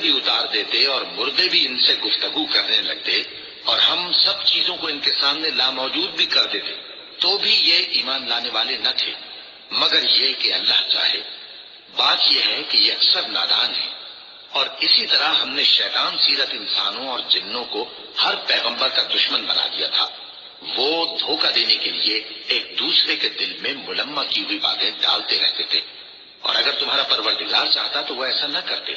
بھی اتار دیتے اور مردے بھی ان سے گفتگو کرنے لگتے اور ہم سب چیزوں کو ان کے سامنے لاموجود بھی کر دیتے تو بھی یہ ایمان لانے والے نہ تھے، مگر یہ کہ اللہ چاہے۔ بات یہ ہے کہ یہ اکثر نادان ہے، اور اسی طرح ہم نے شیطان سیرت انسانوں اور جنوں کو ہر پیغمبر کا دشمن بنا دیا تھا۔ وہ دھوکہ دینے کے لیے ایک دوسرے کے دل میں ملمہ کی ہوئی باتیں ڈالتے رہتے تھے، اور اگر تمہارا پروردگار چاہتا تو وہ ایسا نہ کرتے۔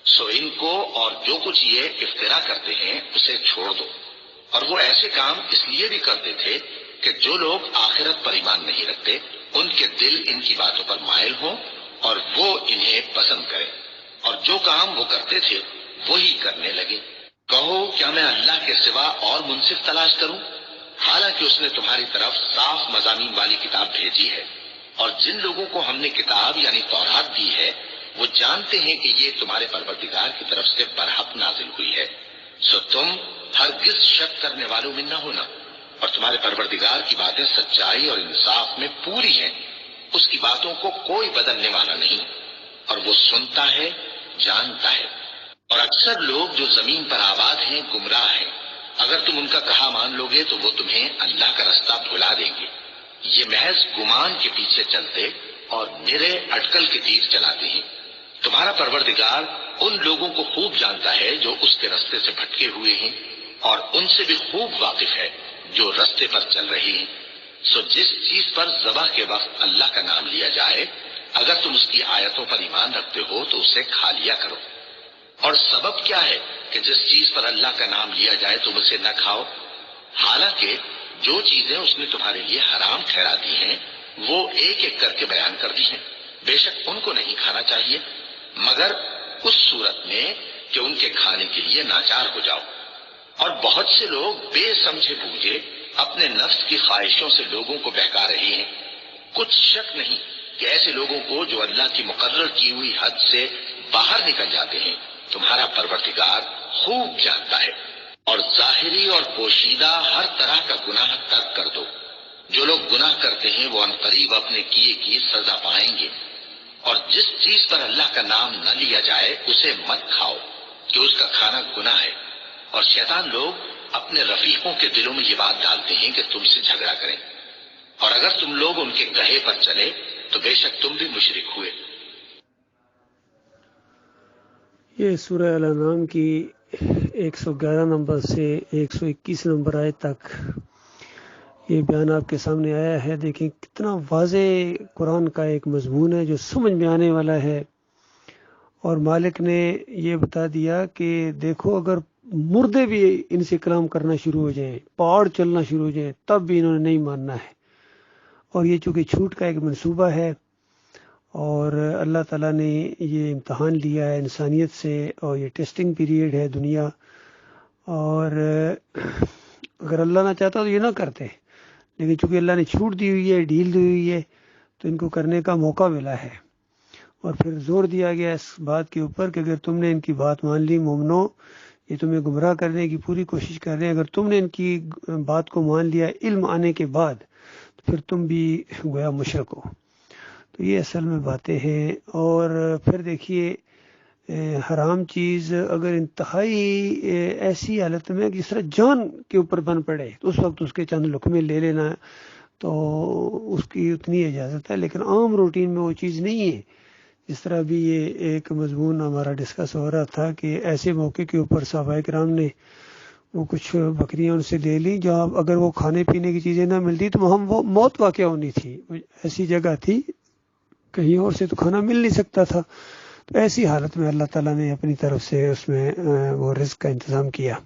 سو ان کو اور جو کچھ یہ افترا کرتے ہیں اسے چھوڑ دو۔ اور وہ ایسے کام اس لیے بھی کرتے تھے کہ جو لوگ آخرت پر ایمان نہیں رکھتے ان کے دل ان کی باتوں پر مائل ہوں اور وہ انہیں پسند کریں، اور جو کام وہ کرتے تھے وہی کرنے لگے۔ کہو کیا میں اللہ کے سوا اور منصف تلاش کروں، حالانکہ اس نے تمہاری طرف صاف مضامین والی کتاب بھیجی ہے، اور جن لوگوں کو ہم نے کتاب یعنی تورات دی ہے وہ جانتے ہیں کہ یہ تمہارے پروردگار کی طرف سے برحق نازل ہوئی ہے۔ سو تم ہرگز شک کرنے والوں میں نہ ہونا، اور تمہارے پروردگار کی باتیں سچائی اور انصاف میں پوری ہیں، اس کی باتوں کو کوئی بدلنے والا نہیں، اور وہ سنتا ہے، جانتا ہے۔ اور اکثر لوگ جو زمین پر آباد ہیں گمراہ ہیں، اگر تم ان کا کہا مان لو گے تو وہ تمہیں اللہ کا رستہ بھلا دیں گے۔ یہ محض گمان کے پیچھے چلتے اور نرے اٹکل کے تیر چلاتے ہیں۔ تمہارا پروردگار ان لوگوں کو خوب جانتا ہے جو اس کے رستے سے بھٹکے ہوئے ہیں، اور ان سے بھی خوب واقف ہے جو رستے پر چل رہے ہیں۔ سو جس چیز پر ذبح کے وقت اللہ کا نام لیا جائے، اگر تم اس کی آیتوں پر ایمان رکھتے ہو تو اسے کھا لیا کرو۔ اور سبب کیا ہے کہ جس چیز پر اللہ کا نام لیا جائے تم اسے نہ کھاؤ، حالانکہ جو چیزیں اس نے تمہارے لیے حرام ٹھہرا دی ہیں وہ ایک ایک کر کے بیان کر دی ہیں۔ بے شک ان کو نہیں کھانا چاہیے مگر اس صورت میں کہ ان کے کھانے کے لیے ناچار ہو جاؤ۔ اور بہت سے لوگ بے سمجھے بوجھے اپنے نفس کی خواہشوں سے لوگوں کو بہکا رہے ہیں۔ کچھ شک نہیں کہ ایسے لوگوں کو جو اللہ کی مقرر کی ہوئی حد سے باہر نکل جاتے ہیں تمہارا پروردگار خوب جانتا ہے۔ اور ظاہری اور پوشیدہ ہر طرح کا گناہ ترک کر دو۔ جو لوگ گناہ کرتے ہیں وہ عنقریب اپنے کیے کی سزا پائیں گے۔ اور جس چیز پر اللہ کا نام نہ لیا جائے اسے مت کھاؤ کہ اس کا کھانا گناہ ہے۔ اور شیطان لوگ اپنے رفیقوں کے دلوں میں یہ بات ڈالتے ہیں کہ تم سے جھگڑا کریں، اور اگر تم لوگ ان کے کہے پر چلے تو بے شک تم بھی مشرک ہوئے۔ یہ سورہ الانعام کی 111 نمبر سے 121 نمبر آیت تک یہ بیان آپ کے سامنے آیا ہے۔ دیکھیں کتنا واضح قرآن کا ایک مضمون ہے جو سمجھ میں آنے والا ہے، اور مالک نے یہ بتا دیا کہ دیکھو اگر مردے بھی ان سے کلام کرنا شروع ہو جائیں، پہاڑ چلنا شروع ہو جائیں، تب بھی انہوں نے نہیں ماننا ہے۔ اور یہ چونکہ چھوٹ کا ایک منصوبہ ہے اور اللہ تعالیٰ نے یہ امتحان لیا ہے انسانیت سے، اور یہ ٹیسٹنگ پیریڈ ہے دنیا، اور اگر اللہ نہ چاہتا تو یہ نہ کرتے، لیکن چونکہ اللہ نے چھوٹ دی ہوئی ہے، ڈھیل دی ہوئی ہے، تو ان کو کرنے کا موقع ملا ہے۔ اور پھر زور دیا گیا اس بات کے اوپر کہ اگر تم نے ان کی بات مان لی مومنو، یہ تمہیں گمراہ کرنے کی پوری کوشش کر رہے ہیں، اگر تم نے ان کی بات کو مان لیا علم آنے کے بعد تو پھر تم بھی گویا مشرک ہو۔ تو یہ اصل میں باتیں ہیں۔ اور پھر دیکھیے حرام چیز اگر انتہائی ایسی حالت میں جس طرح جان کے اوپر بن پڑے تو اس وقت اس کے چند لقمے لے لینا تو اس کی اتنی اجازت ہے، لیکن عام روٹین میں وہ چیز نہیں ہے۔ جس طرح بھی یہ ایک مضمون ہمارا ڈسکس ہو رہا تھا کہ ایسے موقع کے اوپر صحابہ کرام نے وہ کچھ بکریاں ان سے لے لی جہاں اگر وہ کھانے پینے کی چیزیں نہ ملتی تو وہاں وہ موت واقع ہونی تھی، ایسی جگہ تھی کہیں اور سے تو کھانا مل نہیں سکتا تھا۔ تو ایسی حالت میں اللہ تعالیٰ نے اپنی طرف سے اس میں وہ رزق کا انتظام کیا۔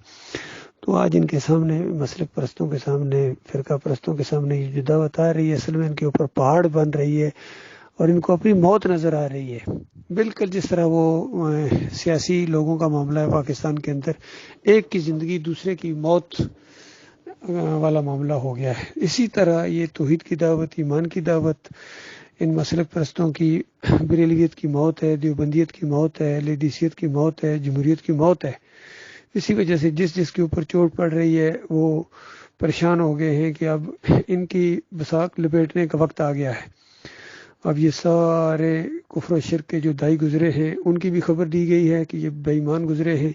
تو آج ان کے سامنے مسلک پرستوں کے سامنے، فرقہ پرستوں کے سامنے یہ جو دعوت آ رہی ہے اصل میں ان کے اوپر پہاڑ بن رہی ہے اور ان کو اپنی موت نظر آ رہی ہے، بالکل جس طرح وہ سیاسی لوگوں کا معاملہ ہے پاکستان کے اندر، ایک کی زندگی دوسرے کی موت والا معاملہ ہو گیا ہے۔ اسی طرح یہ توحید کی دعوت، ایمان کی دعوت ان مسلک پرستوں کی بریلویت کی موت ہے، دیوبندیت کی موت ہے، اہل حدیثیت کی موت ہے، جمہوریت کی موت ہے۔ اسی وجہ سے جس کے اوپر چوٹ پڑ رہی ہے وہ پریشان ہو گئے ہیں کہ اب ان کی بساک لپیٹنے کا وقت آ گیا ہے۔ اب یہ سارے کفر و شرک کے جو دائی گزرے ہیں ان کی بھی خبر دی گئی ہے کہ یہ بے ایمان گزرے ہیں،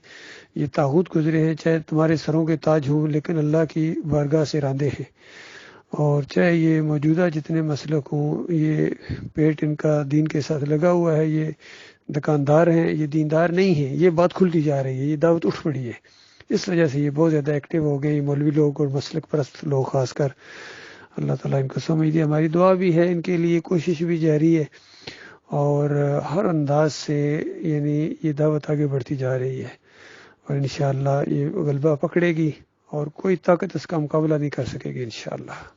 یہ طاغوت گزرے ہیں، چاہے تمہارے سروں کے تاج ہوں لیکن اللہ کی بارگاہ سے راندے ہیں، اور چاہے یہ موجودہ جتنے مسلک ہوں یہ پیٹ ان کا دین کے ساتھ لگا ہوا ہے، یہ دکاندار ہیں، یہ دیندار نہیں ہیں، یہ بات کھلتی جا رہی ہے، یہ دعوت اٹھ پڑی ہے، اس وجہ سے یہ بہت زیادہ ایکٹیو ہو گئے مولوی لوگ اور مسلک پرست لوگ خاص کر۔ اللہ تعالیٰ ان کو سمجھ دے، ہماری دعا بھی ہے ان کے لیے، کوشش بھی جاری ہے، اور ہر انداز سے یعنی یہ دعوت آگے بڑھتی جا رہی ہے، اور انشاءاللہ یہ غلبہ پکڑے گی اور کوئی طاقت اس کا مقابلہ نہیں کر سکے گی انشاءاللہ۔